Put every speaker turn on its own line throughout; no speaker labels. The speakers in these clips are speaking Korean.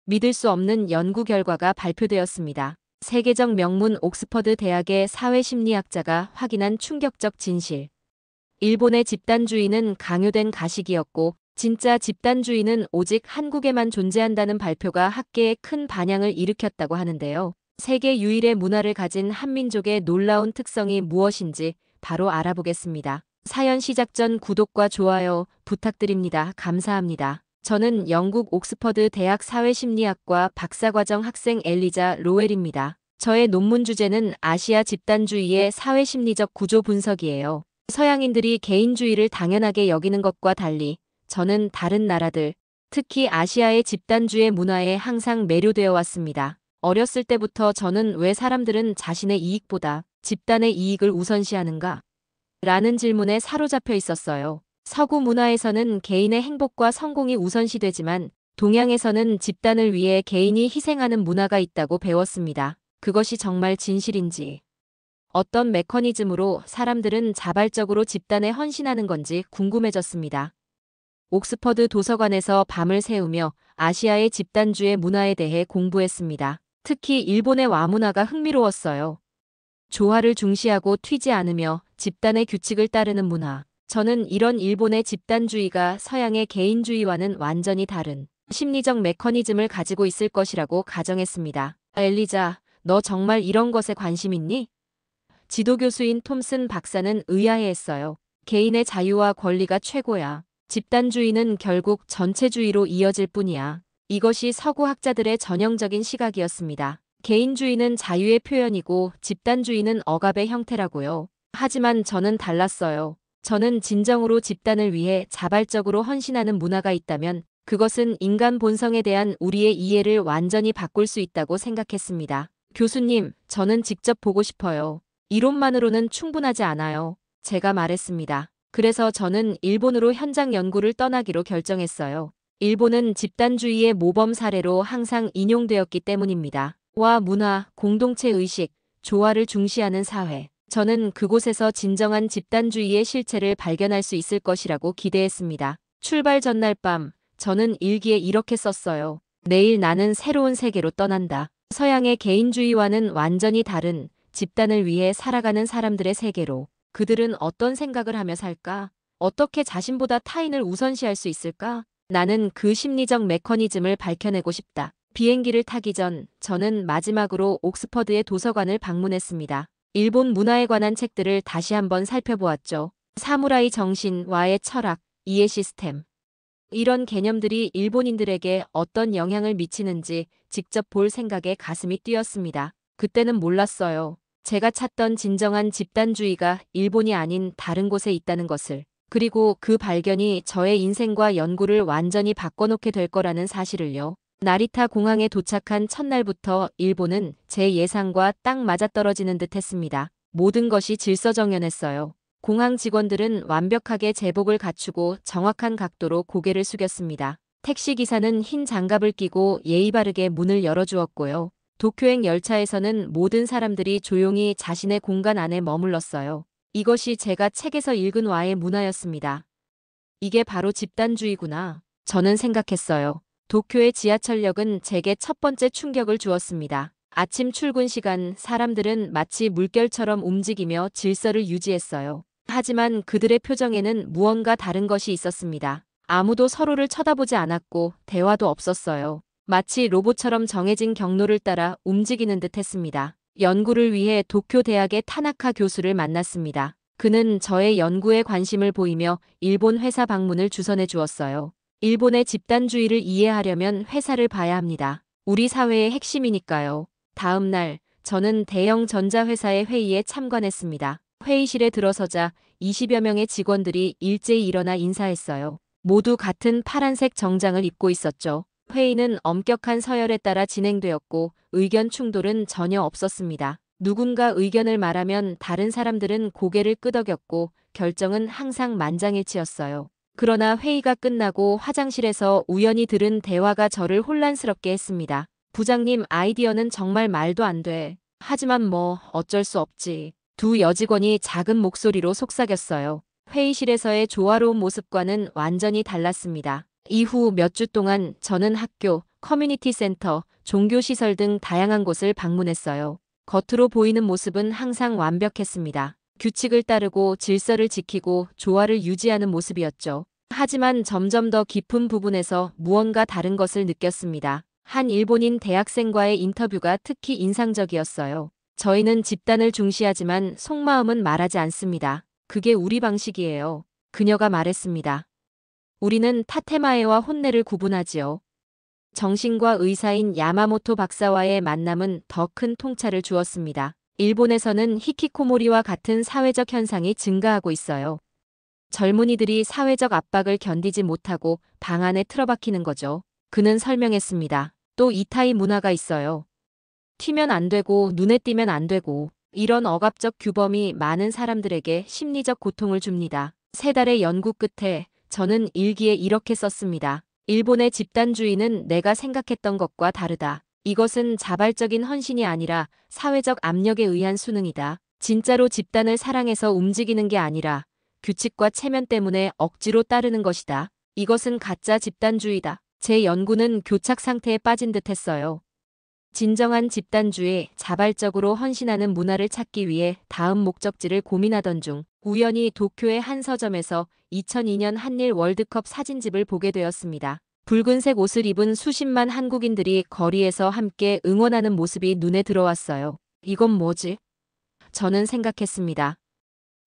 믿을 수 없는 연구 결과가 발표되었습니다. 세계적 명문 옥스퍼드 대학의 사회심리학자가 확인한 충격적 진실. 일본의 집단주의는 강요된 가식이었고 진짜 집단주의는 오직 한국에만 존재한다는 발표가 학계에 큰 반향을 일으켰다고 하는데요. 세계 유일의 문화를 가진 한민족의 놀라운 특성이 무엇인지 바로 알아보겠습니다. 사연 시작 전 구독과 좋아요 부탁드립니다. 감사합니다. 저는 영국 옥스퍼드 대학 사회심리학과 박사과정 학생 엘리자 로웰입니다. 저의 논문 주제는 아시아 집단주의의 사회심리적 구조 분석이에요. 서양인들이 개인주의를 당연하게 여기는 것과 달리 저는 다른 나라들, 특히 아시아의 집단주의 문화에 항상 매료되어 왔습니다. 어렸을 때부터 저는 왜 사람들은 자신의 이익보다 집단의 이익을 우선시하는가? 라는 질문에 사로잡혀 있었어요. 서구 문화에서는 개인의 행복과 성공이 우선시되지만 동양에서는 집단을 위해 개인이 희생하는 문화가 있다고 배웠습니다. 그것이 정말 진실인지, 어떤 메커니즘으로 사람들은 자발적으로 집단에 헌신하는 건지 궁금해졌습니다. 옥스퍼드 도서관에서 밤을 새우며 아시아의 집단주의 문화에 대해 공부했습니다. 특히 일본의 와문화가 흥미로웠어요. 조화를 중시하고 튀지 않으며 집단의 규칙을 따르는 문화. 저는 이런 일본의 집단주의가 서양의 개인주의와는 완전히 다른 심리적 메커니즘을 가지고 있을 것이라고 가정했습니다. 엘리자, 너 정말 이런 것에 관심 있니? 지도교수인 톰슨 박사는 의아해했어요. 개인의 자유와 권리가 최고야. 집단주의는 결국 전체주의로 이어질 뿐이야. 이것이 서구 학자들의 전형적인 시각이었습니다. 개인주의는 자유의 표현이고 집단주의는 억압의 형태라고요. 하지만 저는 달랐어요. 저는 진정으로 집단을 위해 자발적으로 헌신하는 문화가 있다면 그것은 인간 본성에 대한 우리의 이해를 완전히 바꿀 수 있다고 생각했습니다. 교수님, 저는 직접 보고 싶어요. 이론만으로는 충분하지 않아요. 제가 말했습니다. 그래서 저는 일본으로 현장 연구를 떠나기로 결정했어요. 일본은 집단주의의 모범 사례로 항상 인용되었기 때문입니다. 와 문화, 공동체 의식, 조화를 중시하는 사회. 저는 그곳에서 진정한 집단주의의 실체를 발견할 수 있을 것이라고 기대했습니다. 출발 전날 밤, 저는 일기에 이렇게 썼어요. 내일 나는 새로운 세계로 떠난다. 서양의 개인주의와는 완전히 다른 집단을 위해 살아가는 사람들의 세계로. 그들은 어떤 생각을 하며 살까? 어떻게 자신보다 타인을 우선시할 수 있을까? 나는 그 심리적 메커니즘을 밝혀내고 싶다. 비행기를 타기 전 저는 마지막으로 옥스퍼드의 도서관을 방문했습니다. 일본 문화에 관한 책들을 다시 한번 살펴보았죠. 사무라이 정신와의 철학, 이해 시스템. 이런 개념들이 일본인들에게 어떤 영향을 미치는지 직접 볼 생각에 가슴이 뛰었습니다. 그때는 몰랐어요. 제가 찾던 진정한 집단주의가 일본이 아닌 다른 곳에 있다는 것을. 그리고 그 발견이 저의 인생과 연구를 완전히 바꿔놓게 될 거라는 사실을요. 나리타 공항에 도착한 첫날부터 일본은 제 예상과 딱 맞아떨어지는 듯 했습니다. 모든 것이 질서정연했어요. 공항 직원들은 완벽하게 제복을 갖추고 정확한 각도로 고개를 숙였습니다. 택시기사는 흰 장갑을 끼고 예의 바르게 문을 열어주었고요. 도쿄행 열차에서는 모든 사람들이 조용히 자신의 공간 안에 머물렀어요. 이것이 제가 책에서 읽은 와의 문화였습니다. 이게 바로 집단주의구나. 저는 생각했어요. 도쿄의 지하철역은 제게 첫 번째 충격을 주었습니다. 아침 출근 시간 사람들은 마치 물결처럼 움직이며 질서를 유지했어요. 하지만 그들의 표정에는 무언가 다른 것이 있었습니다. 아무도 서로를 쳐다보지 않았고 대화도 없었어요. 마치 로봇처럼 정해진 경로를 따라 움직이는 듯 했습니다. 연구를 위해 도쿄 대학의 타나카 교수를 만났습니다. 그는 저의 연구에 관심을 보이며 일본 회사 방문을 주선해 주었어요. 일본의 집단주의를 이해하려면 회사를 봐야 합니다. 우리 사회의 핵심이니까요. 다음 날 저는 대형 전자회사의 회의에 참관했습니다. 회의실에 들어서자 20여 명의 직원들이 일제히 일어나 인사했어요. 모두 같은 파란색 정장을 입고 있었죠. 회의는 엄격한 서열에 따라 진행되었고 의견 충돌은 전혀 없었습니다. 누군가 의견을 말하면 다른 사람들은 고개를 끄덕였고 결정은 항상 만장일치였어요. 그러나 회의가 끝나고 화장실에서 우연히 들은 대화가 저를 혼란스럽게 했습니다. 부장님 아이디어는 정말 말도 안 돼. 하지만 뭐 어쩔 수 없지. 두 여직원이 작은 목소리로 속삭였어요. 회의실에서의 조화로운 모습과는 완전히 달랐습니다. 이후 몇 주 동안 저는 학교, 커뮤니티 센터, 종교시설 등 다양한 곳을 방문했어요. 겉으로 보이는 모습은 항상 완벽했습니다. 규칙을 따르고 질서를 지키고 조화를 유지하는 모습이었죠. 하지만 점점 더 깊은 부분에서 무언가 다른 것을 느꼈습니다. 한 일본인 대학생과의 인터뷰가 특히 인상적이었어요. 저희는 집단을 중시하지만 속마음은 말하지 않습니다. 그게 우리 방식이에요. 그녀가 말했습니다. 우리는 타테마에와 혼내를 구분하지요. 정신과 의사인 야마모토 박사와의 만남은 더 큰 통찰을 주었습니다. 일본에서는 히키코모리와 같은 사회적 현상이 증가하고 있어요. 젊은이들이 사회적 압박을 견디지 못하고 방 안에 틀어박히는 거죠. 그는 설명했습니다. 또 이타이 문화가 있어요. 튀면 안 되고 눈에 띄면 안 되고 이런 억압적 규범이 많은 사람들에게 심리적 고통을 줍니다. 3달의 연구 끝에 저는 일기에 이렇게 썼습니다. 일본의 집단주의는 내가 생각했던 것과 다르다. 이것은 자발적인 헌신이 아니라 사회적 압력에 의한 수능이다. 진짜로 집단을 사랑해서 움직이는 게 아니라 규칙과 체면 때문에 억지로 따르는 것이다. 이것은 가짜 집단주의다. 제 연구는 교착 상태에 빠진 듯 했어요. 진정한 집단주의, 자발적으로 헌신하는 문화를 찾기 위해 다음 목적지를 고민하던 중 우연히 도쿄의 한 서점에서 2002년 한일 월드컵 사진집을 보게 되었습니다. 붉은색 옷을 입은 수십만 한국인들이 거리에서 함께 응원하는 모습이 눈에 들어왔어요. 이건 뭐지? 저는 생각했습니다.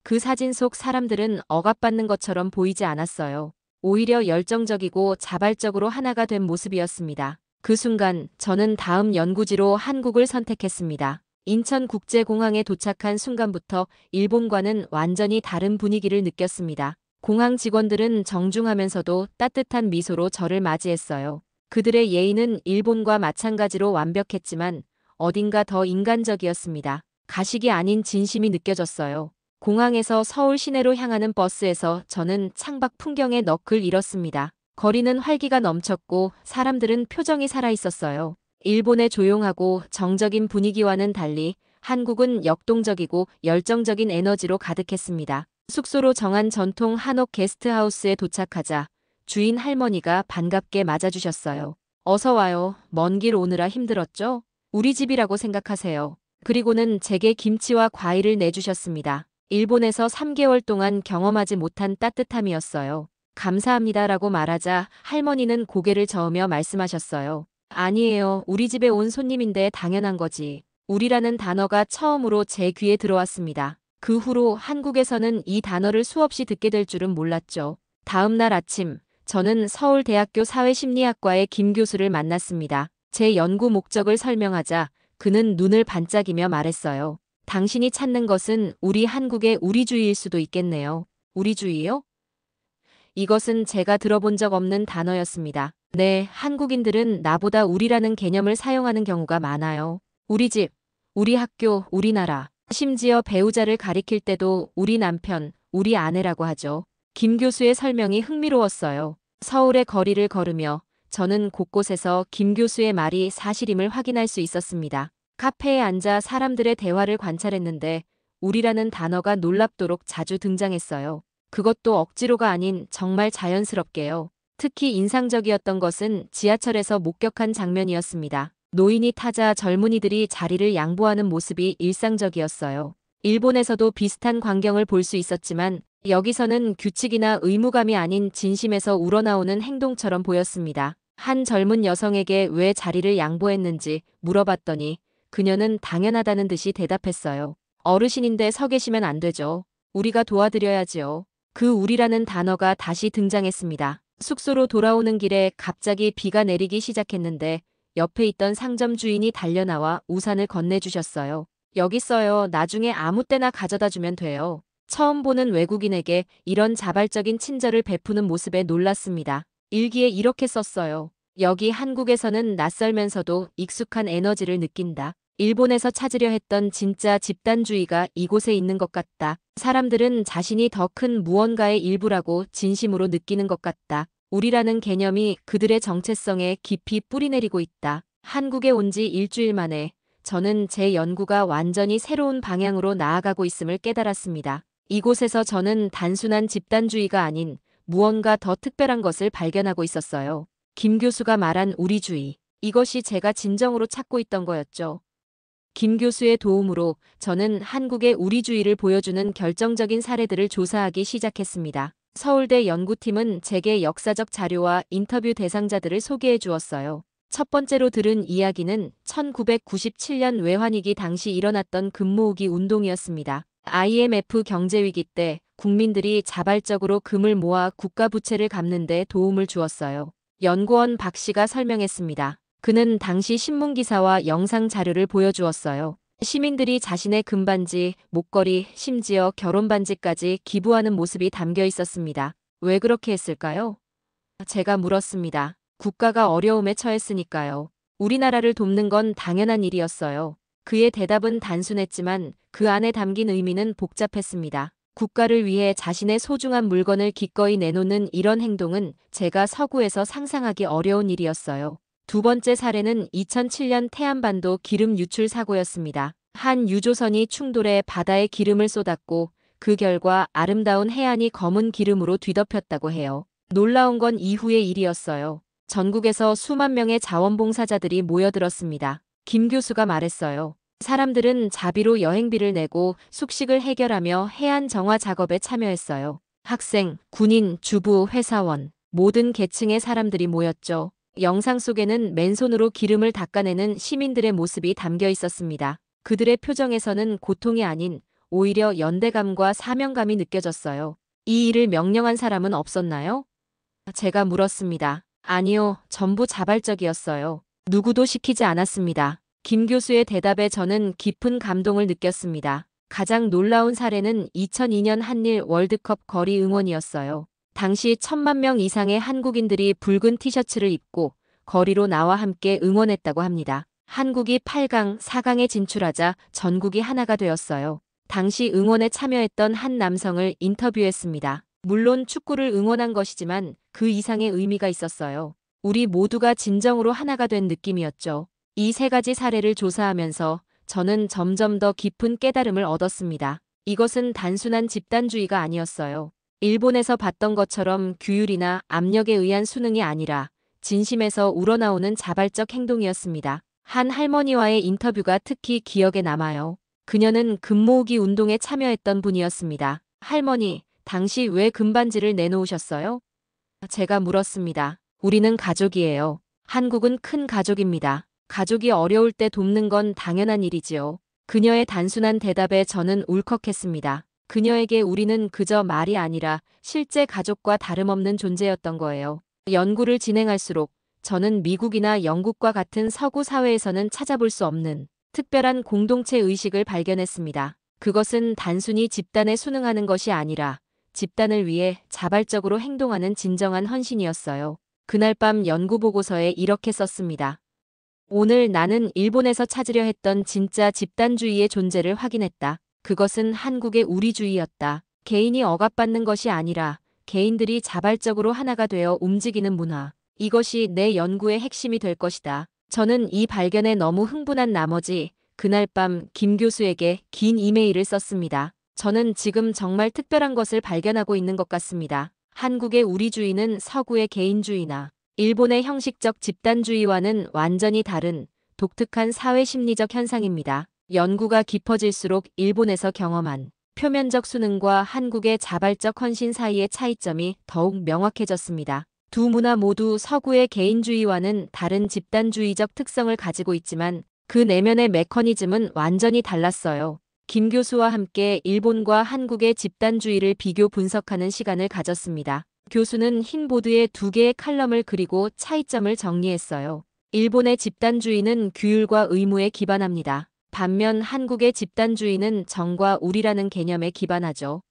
그 사진 속 사람들은 억압받는 것처럼 보이지 않았어요. 오히려 열정적이고 자발적으로 하나가 된 모습이었습니다. 그 순간 저는 다음 연구지로 한국을 선택했습니다. 인천국제공항에 도착한 순간부터 일본과는 완전히 다른 분위기를 느꼈습니다. 공항 직원들은 정중하면서도 따뜻한 미소로 저를 맞이했어요. 그들의 예의는 일본과 마찬가지로 완벽했지만 어딘가 더 인간적이었습니다. 가식이 아닌 진심이 느껴졌어요. 공항에서 서울 시내로 향하는 버스에서 저는 창밖 풍경에 넋을 잃었습니다. 거리는 활기가 넘쳤고 사람들은 표정이 살아있었어요. 일본의 조용하고 정적인 분위기와는 달리 한국은 역동적이고 열정적인 에너지로 가득했습니다. 숙소로 정한 전통 한옥 게스트하우스에 도착하자 주인 할머니가 반갑게 맞아주셨어요. 어서 와요. 먼 길 오느라 힘들었죠? 우리 집이라고 생각하세요. 그리고는 제게 김치와 과일을 내주셨습니다. 일본에서 3개월 동안 경험하지 못한 따뜻함이었어요. 감사합니다라고 말하자 할머니는 고개를 저으며 말씀하셨어요. 아니에요. 우리 집에 온 손님인데 당연한 거지. 우리라는 단어가 처음으로 제 귀에 들어왔습니다. 그 후로 한국에서는 이 단어를 수없이 듣게 될 줄은 몰랐죠. 다음 날 아침, 저는 서울대학교 사회심리학과의 김 교수를 만났습니다. 제 연구 목적을 설명하자 그는 눈을 반짝이며 말했어요. 당신이 찾는 것은 우리 한국의 우리주의일 수도 있겠네요. 우리주의요? 이것은 제가 들어본 적 없는 단어였습니다. 네, 한국인들은 나보다 우리라는 개념을 사용하는 경우가 많아요. 우리 집, 우리 학교, 우리나라. 심지어 배우자를 가리킬 때도 우리 남편, 우리 아내라고 하죠. 김 교수의 설명이 흥미로웠어요. 서울의 거리를 걸으며 저는 곳곳에서 김 교수의 말이 사실임을 확인할 수 있었습니다. 카페에 앉아 사람들의 대화를 관찰했는데 우리라는 단어가 놀랍도록 자주 등장했어요. 그것도 억지로가 아닌 정말 자연스럽게요. 특히 인상적이었던 것은 지하철에서 목격한 장면이었습니다. 노인이 타자 젊은이들이 자리를 양보하는 모습이 일상적이었어요. 일본에서도 비슷한 광경을 볼 수 있었지만 여기서는 규칙이나 의무감이 아닌 진심에서 우러나오는 행동처럼 보였습니다. 한 젊은 여성에게 왜 자리를 양보했는지 물어봤더니 그녀는 당연하다는 듯이 대답했어요. 어르신인데 서 계시면 안 되죠. 우리가 도와드려야지요. 그 우리라는 단어가 다시 등장했습니다. 숙소로 돌아오는 길에 갑자기 비가 내리기 시작했는데 옆에 있던 상점 주인이 달려나와 우산을 건네주셨어요. 여기 있어요. 나중에 아무 때나 가져다 주면 돼요. 처음 보는 외국인에게 이런 자발적인 친절을 베푸는 모습에 놀랐습니다. 일기에 이렇게 썼어요. 여기 한국에서는 낯설면서도 익숙한 에너지를 느낀다. 일본에서 찾으려 했던 진짜 집단주의가 이곳에 있는 것 같다. 사람들은 자신이 더 큰 무언가의 일부라고 진심으로 느끼는 것 같다. 우리라는 개념이 그들의 정체성에 깊이 뿌리내리고 있다. 한국에 온 지 일주일 만에 저는 제 연구가 완전히 새로운 방향으로 나아가고 있음을 깨달았습니다. 이곳에서 저는 단순한 집단주의가 아닌 무언가 더 특별한 것을 발견하고 있었어요. 김 교수가 말한 우리주의. 이것이 제가 진정으로 찾고 있던 거였죠. 김 교수의 도움으로 저는 한국의 우리주의를 보여주는 결정적인 사례들을 조사하기 시작했습니다. 서울대 연구팀은 제게 역사적 자료와 인터뷰 대상자들을 소개해 주었어요. 첫 번째로 들은 이야기는 1997년 외환위기 당시 일어났던 금 모으기 운동이었습니다. IMF 경제위기 때 국민들이 자발적으로 금을 모아 국가 부채를 갚는 데 도움을 주었어요. 연구원 박 씨가 설명했습니다. 그는 당시 신문기사와 영상 자료를 보여주었어요. 시민들이 자신의 금반지, 목걸이, 심지어 결혼반지까지 기부하는 모습이 담겨 있었습니다. 왜 그렇게 했을까요? 제가 물었습니다. 국가가 어려움에 처했으니까요. 우리나라를 돕는 건 당연한 일이었어요. 그의 대답은 단순했지만 그 안에 담긴 의미는 복잡했습니다. 국가를 위해 자신의 소중한 물건을 기꺼이 내놓는 이런 행동은 제가 서구에서 상상하기 어려운 일이었어요. 두 번째 사례는 2007년 태안반도 기름 유출 사고였습니다. 한 유조선이 충돌해 바다에 기름을 쏟았고 그 결과 아름다운 해안이 검은 기름으로 뒤덮였다고 해요. 놀라운 건 이후의 일이었어요. 전국에서 수만 명의 자원봉사자들이 모여들었습니다. 김 교수가 말했어요. 사람들은 자비로 여행비를 내고 숙식을 해결하며 해안 정화 작업에 참여했어요. 학생, 군인, 주부, 회사원, 모든 계층의 사람들이 모였죠. 영상 속에는 맨손으로 기름을 닦아내는 시민들의 모습이 담겨 있었습니다. 그들의 표정에서는 고통이 아닌 오히려 연대감과 사명감이 느껴졌어요. 이 일을 명령한 사람은 없었나요? 제가 물었습니다. 아니요, 전부 자발적이었어요. 누구도 시키지 않았습니다. 김 교수의 대답에 저는 깊은 감동을 느꼈습니다. 가장 놀라운 사례는 2002년 한일 월드컵 거리 응원이었어요. 당시 1,000만 명 이상의 한국인들이 붉은 티셔츠를 입고 거리로 나와 함께 응원했다고 합니다. 한국이 8강, 4강에 진출하자 전국이 하나가 되었어요. 당시 응원에 참여했던 한 남성을 인터뷰했습니다. 물론 축구를 응원한 것이지만 그 이상의 의미가 있었어요. 우리 모두가 진정으로 하나가 된 느낌이었죠. 이 세 가지 사례를 조사하면서 저는 점점 더 깊은 깨달음을 얻었습니다. 이것은 단순한 집단주의가 아니었어요. 일본에서 봤던 것처럼 규율이나 압력에 의한 수능이 아니라 진심에서 우러나오는 자발적 행동이었습니다. 한 할머니와의 인터뷰가 특히 기억에 남아요. 그녀는 금 모으기 운동에 참여했던 분이었습니다. 할머니, 당시 왜 금반지를 내놓으셨어요? 제가 물었습니다. 우리는 가족이에요. 한국은 큰 가족입니다. 가족이 어려울 때 돕는 건 당연한 일이지요. 그녀의 단순한 대답에 저는 울컥했습니다. 그녀에게 우리는 그저 말이 아니라 실제 가족과 다름없는 존재였던 거예요. 연구를 진행할수록 저는 미국이나 영국과 같은 서구 사회에서는 찾아볼 수 없는 특별한 공동체 의식을 발견했습니다. 그것은 단순히 집단에 순응하는 것이 아니라 집단을 위해 자발적으로 행동하는 진정한 헌신이었어요. 그날 밤 연구 보고서에 이렇게 썼습니다. 오늘 나는 일본에서 찾으려 했던 진짜 집단주의의 존재를 확인했다. 그것은 한국의 우리주의였다. 개인이 억압받는 것이 아니라 개인들이 자발적으로 하나가 되어 움직이는 문화. 이것이 내 연구의 핵심이 될 것이다. 저는 이 발견에 너무 흥분한 나머지 그날 밤 김 교수에게 긴 이메일을 썼습니다. 저는 지금 정말 특별한 것을 발견하고 있는 것 같습니다. 한국의 우리주의는 서구의 개인주의나 일본의 형식적 집단주의와는 완전히 다른 독특한 사회심리적 현상입니다. 연구가 깊어질수록 일본에서 경험한 표면적 수능과 한국의 자발적 헌신 사이의 차이점이 더욱 명확해졌습니다. 두 문화 모두 서구의 개인주의와는 다른 집단주의적 특성을 가지고 있지만 그 내면의 메커니즘은 완전히 달랐어요. 김 교수와 함께 일본과 한국의 집단주의를 비교 분석하는 시간을 가졌습니다. 교수는 흰 보드에 2개의 칼럼을 그리고 차이점을 정리했어요. 일본의 집단주의는 규율과 의무에 기반합니다. 반면 한국의 집단주의는 정과 우리라는 개념에 기반하죠.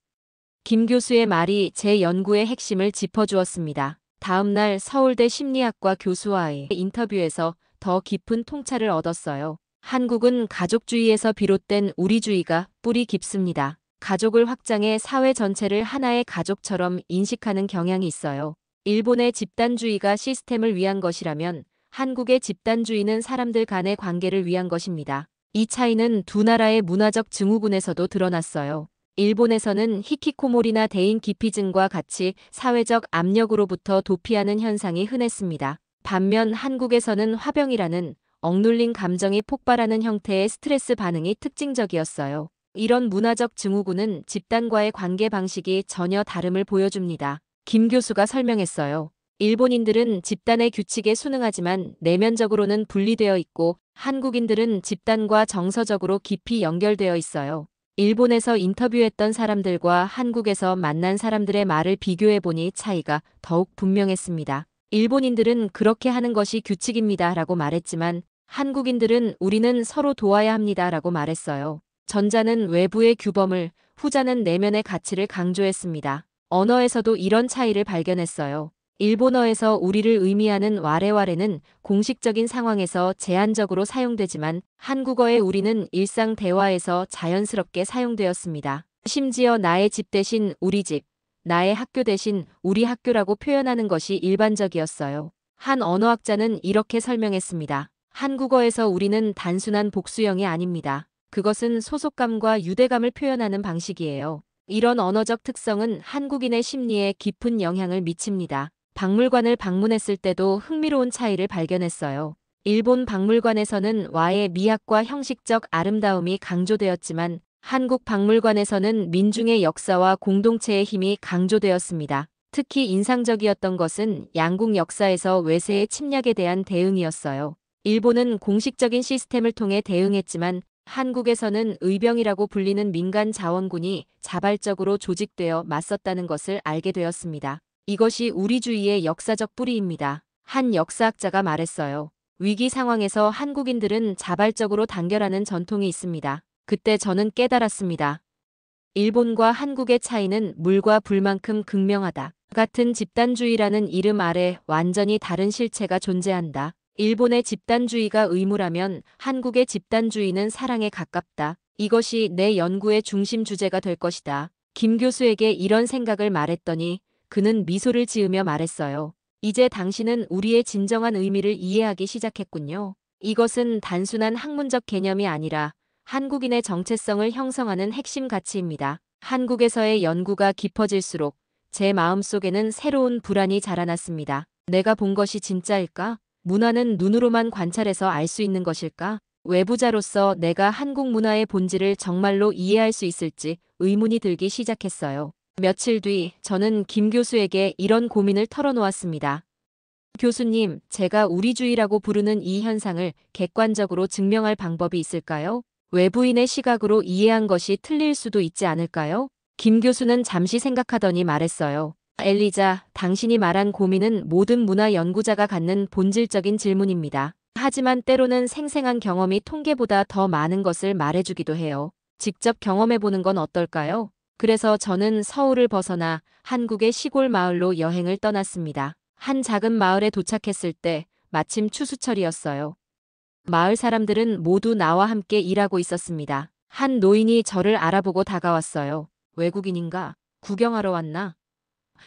김 교수의 말이 제 연구의 핵심을 짚어주었습니다. 다음 날 서울대 심리학과 교수와의 인터뷰에서 더 깊은 통찰을 얻었어요. 한국은 가족주의에서 비롯된 우리주의가 뿌리 깊습니다. 가족을 확장해 사회 전체를 하나의 가족처럼 인식하는 경향이 있어요. 일본의 집단주의가 시스템을 위한 것이라면 한국의 집단주의는 사람들 간의 관계를 위한 것입니다. 이 차이는 두 나라의 문화적 증후군에서도 드러났어요. 일본에서는 히키코모리나 대인 기피증과 같이 사회적 압력으로부터 도피하는 현상이 흔했습니다. 반면 한국에서는 화병이라는 억눌린 감정이 폭발하는 형태의 스트레스 반응이 특징적이었어요. 이런 문화적 증후군은 집단과의 관계 방식이 전혀 다름을 보여줍니다. 김 교수가 설명했어요. 일본인들은 집단의 규칙에 순응하지만 내면적으로는 분리되어 있고 한국인들은 집단과 정서적으로 깊이 연결되어 있어요. 일본에서 인터뷰했던 사람들과 한국에서 만난 사람들의 말을 비교해보니 차이가 더욱 분명했습니다. 일본인들은 그렇게 하는 것이 규칙입니다 라고 말했지만 한국인들은 우리는 서로 도와야 합니다 라고 말했어요. 전자는 외부의 규범을, 후자는 내면의 가치를 강조했습니다. 언어에서도 이런 차이를 발견했어요. 일본어에서 우리를 의미하는 와레와레는 공식적인 상황에서 제한적으로 사용되지만 한국어의 우리는 일상 대화에서 자연스럽게 사용되었습니다. 심지어 나의 집 대신 우리 집, 나의 학교 대신 우리 학교라고 표현하는 것이 일반적이었어요. 한 언어학자는 이렇게 설명했습니다. 한국어에서 우리는 단순한 복수형이 아닙니다. 그것은 소속감과 유대감을 표현하는 방식이에요. 이런 언어적 특성은 한국인의 심리에 깊은 영향을 미칩니다. 박물관을 방문했을 때도 흥미로운 차이를 발견했어요. 일본 박물관에서는 와의 미학과 형식적 아름다움이 강조되었지만 한국 박물관에서는 민중의 역사와 공동체의 힘이 강조되었습니다. 특히 인상적이었던 것은 양국 역사에서 외세의 침략에 대한 대응이었어요. 일본은 공식적인 시스템을 통해 대응했지만 한국에서는 의병이라고 불리는 민간 자원군이 자발적으로 조직되어 맞섰다는 것을 알게 되었습니다. 이것이 우리주의의 역사적 뿌리입니다. 한 역사학자가 말했어요. 위기 상황에서 한국인들은 자발적으로 단결하는 전통이 있습니다. 그때 저는 깨달았습니다. 일본과 한국의 차이는 물과 불만큼 극명하다. 같은 집단주의라는 이름 아래 완전히 다른 실체가 존재한다. 일본의 집단주의가 의무라면 한국의 집단주의는 사랑에 가깝다. 이것이 내 연구의 중심 주제가 될 것이다. 김 교수에게 이런 생각을 말했더니 그는 미소를 지으며 말했어요. 이제 당신은 우리의 진정한 의미를 이해하기 시작했군요. 이것은 단순한 학문적 개념이 아니라 한국인의 정체성을 형성하는 핵심 가치입니다. 한국에서의 연구가 깊어질수록 제 마음속에는 새로운 불안이 자라났습니다. 내가 본 것이 진짜일까? 문화는 눈으로만 관찰해서 알 수 있는 것일까? 외부자로서 내가 한국 문화의 본질을 정말로 이해할 수 있을지 의문이 들기 시작했어요. 며칠 뒤 저는 김 교수에게 이런 고민을 털어놓았습니다. 교수님, 제가 우리주의라고 부르는 이 현상을 객관적으로 증명할 방법이 있을까요? 외부인의 시각으로 이해한 것이 틀릴 수도 있지 않을까요? 김 교수는 잠시 생각하더니 말했어요. 엘리자, 당신이 말한 고민은 모든 문화 연구자가 갖는 본질적인 질문입니다. 하지만 때로는 생생한 경험이 통계보다 더 많은 것을 말해주기도 해요. 직접 경험해보는 건 어떨까요? 그래서 저는 서울을 벗어나 한국의 시골 마을로 여행을 떠났습니다. 한 작은 마을에 도착했을 때 마침 추수철이었어요. 마을 사람들은 모두 나와 함께 일하고 있었습니다. 한 노인이 저를 알아보고 다가왔어요. 외국인인가? 구경하러 왔나?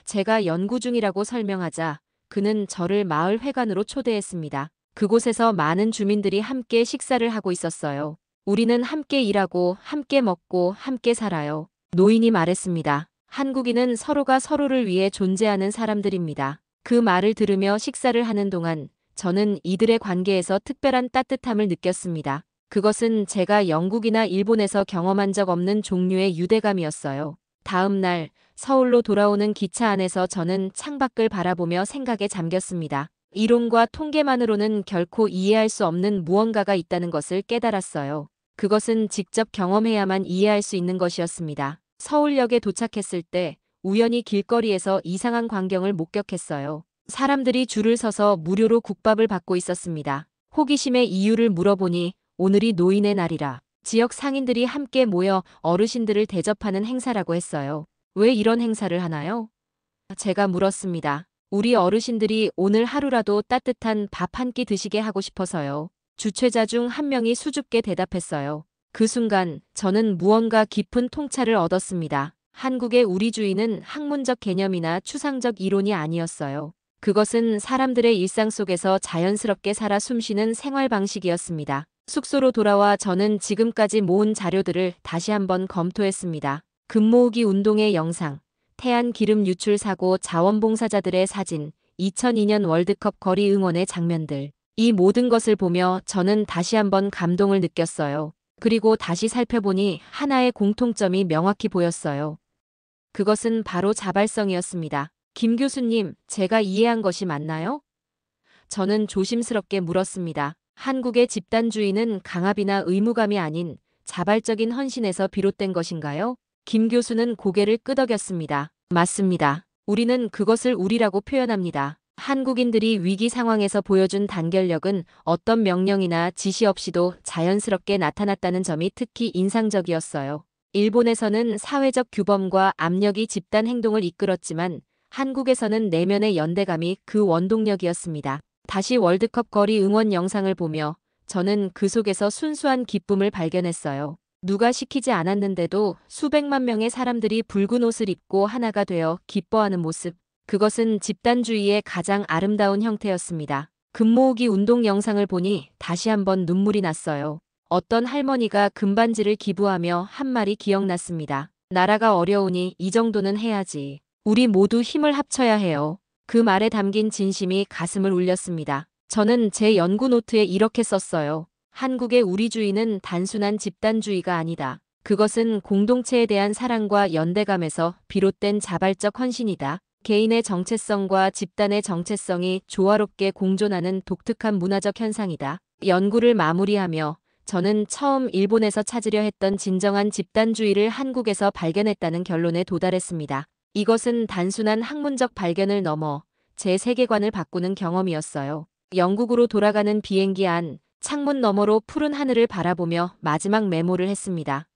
제가 연구 중이라고 설명하자 그는 저를 마을 회관으로 초대했습니다. 그곳에서 많은 주민들이 함께 식사를 하고 있었어요. 우리는 함께 일하고 함께 먹고 함께 살아요. 노인이 말했습니다. 한국인은 서로가 서로를 위해 존재하는 사람들입니다. 그 말을 들으며 식사를 하는 동안 저는 이들의 관계에서 특별한 따뜻함을 느꼈습니다. 그것은 제가 영국이나 일본에서 경험한 적 없는 종류의 유대감이었어요. 다음 날 서울로 돌아오는 기차 안에서 저는 창밖을 바라보며 생각에 잠겼습니다. 이론과 통계만으로는 결코 이해할 수 없는 무언가가 있다는 것을 깨달았어요. 그것은 직접 경험해야만 이해할 수 있는 것이었습니다. 서울역에 도착했을 때 우연히 길거리에서 이상한 광경을 목격했어요. 사람들이 줄을 서서 무료로 국밥을 받고 있었습니다. 호기심의 이유를 물어보니 오늘이 노인의 날이라 지역 상인들이 함께 모여 어르신들을 대접하는 행사라고 했어요. 왜 이런 행사를 하나요? 제가 물었습니다. 우리 어르신들이 오늘 하루라도 따뜻한 밥 한 끼 드시게 하고 싶어서요. 주최자 중 한 명이 수줍게 대답했어요. 그 순간 저는 무언가 깊은 통찰을 얻었습니다. 한국의 우리주의는 학문적 개념이나 추상적 이론이 아니었어요. 그것은 사람들의 일상 속에서 자연스럽게 살아 숨쉬는 생활 방식이었습니다. 숙소로 돌아와 저는 지금까지 모은 자료들을 다시 한번 검토했습니다. 금 모으기 운동의 영상, 태안 기름 유출 사고 자원봉사자들의 사진, 2002년 월드컵 거리 응원의 장면들. 이 모든 것을 보며 저는 다시 한번 감동을 느꼈어요. 그리고 다시 살펴보니 하나의 공통점이 명확히 보였어요. 그것은 바로 자발성이었습니다. 김 교수님, 제가 이해한 것이 맞나요? 저는 조심스럽게 물었습니다. 한국의 집단주의는 강압이나 의무감이 아닌 자발적인 헌신에서 비롯된 것인가요? 김 교수는 고개를 끄덕였습니다. 맞습니다. 우리는 그것을 우리라고 표현합니다. 한국인들이 위기 상황에서 보여준 단결력은 어떤 명령이나 지시 없이도 자연스럽게 나타났다는 점이 특히 인상적이었어요. 일본에서는 사회적 규범과 압력이 집단 행동을 이끌었지만 한국에서는 내면의 연대감이 그 원동력이었습니다. 다시 월드컵 거리 응원 영상을 보며 저는 그 속에서 순수한 기쁨을 발견했어요. 누가 시키지 않았는데도 수백만 명의 사람들이 붉은 옷을 입고 하나가 되어 기뻐하는 모습. 그것은 집단주의의 가장 아름다운 형태였습니다. 금모으기 운동 영상을 보니 다시 한번 눈물이 났어요. 어떤 할머니가 금반지를 기부하며 한 말이 기억났습니다. 나라가 어려우니 이 정도는 해야지. 우리 모두 힘을 합쳐야 해요. 그 말에 담긴 진심이 가슴을 울렸습니다. 저는 제 연구 노트에 이렇게 썼어요. 한국의 우리주의는 단순한 집단주의가 아니다. 그것은 공동체에 대한 사랑과 연대감에서 비롯된 자발적 헌신이다. 개인의 정체성과 집단의 정체성이 조화롭게 공존하는 독특한 문화적 현상이다. 연구를 마무리하며 저는 처음 일본에서 찾으려 했던 진정한 집단주의를 한국에서 발견했다는 결론에 도달했습니다. 이것은 단순한 학문적 발견을 넘어 제 세계관을 바꾸는 경험이었어요. 영국으로 돌아가는 비행기 안, 창문 너머로 푸른 하늘을 바라보며 마지막 메모를 했습니다.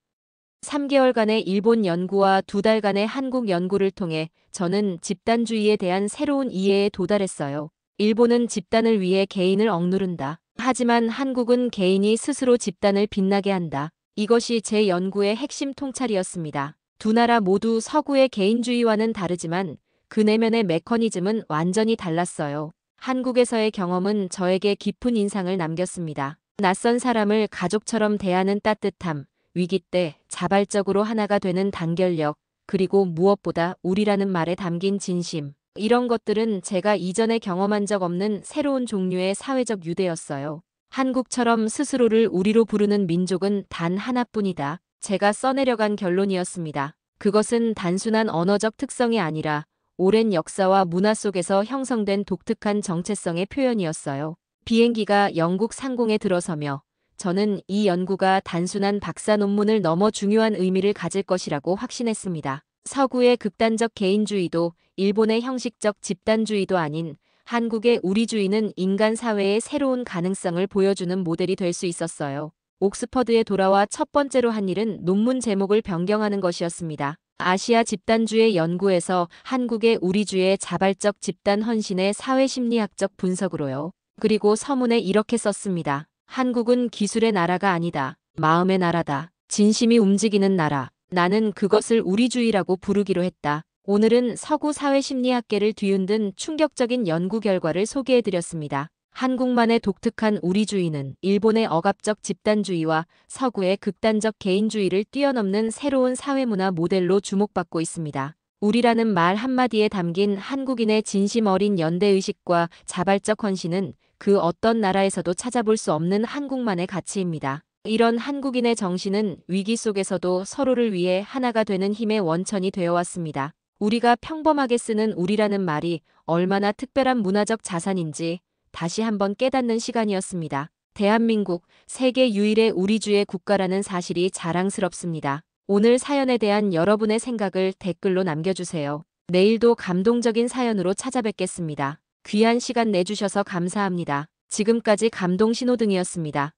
3개월간의 일본 연구와 2달간의 한국 연구를 통해 저는 집단주의에 대한 새로운 이해에 도달했어요. 일본은 집단을 위해 개인을 억누른다. 하지만 한국은 개인이 스스로 집단을 빛나게 한다. 이것이 제 연구의 핵심 통찰이었습니다. 두 나라 모두 서구의 개인주의와는 다르지만 그 내면의 메커니즘은 완전히 달랐어요. 한국에서의 경험은 저에게 깊은 인상을 남겼습니다. 낯선 사람을 가족처럼 대하는 따뜻함, 위기 때 자발적으로 하나가 되는 단결력, 그리고 무엇보다 우리라는 말에 담긴 진심. 이런 것들은 제가 이전에 경험한 적 없는 새로운 종류의 사회적 유대였어요. 한국처럼 스스로를 우리로 부르는 민족은 단 하나뿐이다. 제가 써내려간 결론이었습니다. 그것은 단순한 언어적 특성이 아니라 오랜 역사와 문화 속에서 형성된 독특한 정체성의 표현이었어요. 비행기가 영국 상공에 들어서며 저는 이 연구가 단순한 박사 논문을 넘어 중요한 의미를 가질 것이라고 확신했습니다. 서구의 극단적 개인주의도 일본의 형식적 집단주의도 아닌 한국의 우리주의는 인간 사회의 새로운 가능성을 보여주는 모델이 될 수 있었어요. 옥스퍼드에 돌아와 첫 번째로 한 일은 논문 제목을 변경하는 것이었습니다. 아시아 집단주의 연구에서 한국의 우리주의 자발적 집단 헌신의 사회심리학적 분석으로요. 그리고 서문에 이렇게 썼습니다. 한국은 기술의 나라가 아니다. 마음의 나라다. 진심이 움직이는 나라. 나는 그것을 우리주의라고 부르기로 했다. 오늘은 서구 사회심리학계를 뒤흔든 충격적인 연구 결과를 소개해드렸습니다. 한국만의 독특한 우리주의는 일본의 억압적 집단주의와 서구의 극단적 개인주의를 뛰어넘는 새로운 사회문화 모델로 주목받고 있습니다. 우리라는 말 한마디에 담긴 한국인의 진심 어린 연대의식과 자발적 헌신은 그 어떤 나라에서도 찾아볼 수 없는 한국만의 가치입니다. 이런 한국인의 정신은 위기 속에서도 서로를 위해 하나가 되는 힘의 원천이 되어왔습니다. 우리가 평범하게 쓰는 우리라는 말이 얼마나 특별한 문화적 자산인지 다시 한번 깨닫는 시간이었습니다. 대한민국, 세계 유일의 우리주의 국가라는 사실이 자랑스럽습니다. 오늘 사연에 대한 여러분의 생각을 댓글로 남겨주세요. 내일도 감동적인 사연으로 찾아뵙겠습니다. 귀한 시간 내주셔서 감사합니다. 지금까지 감동신호등이었습니다.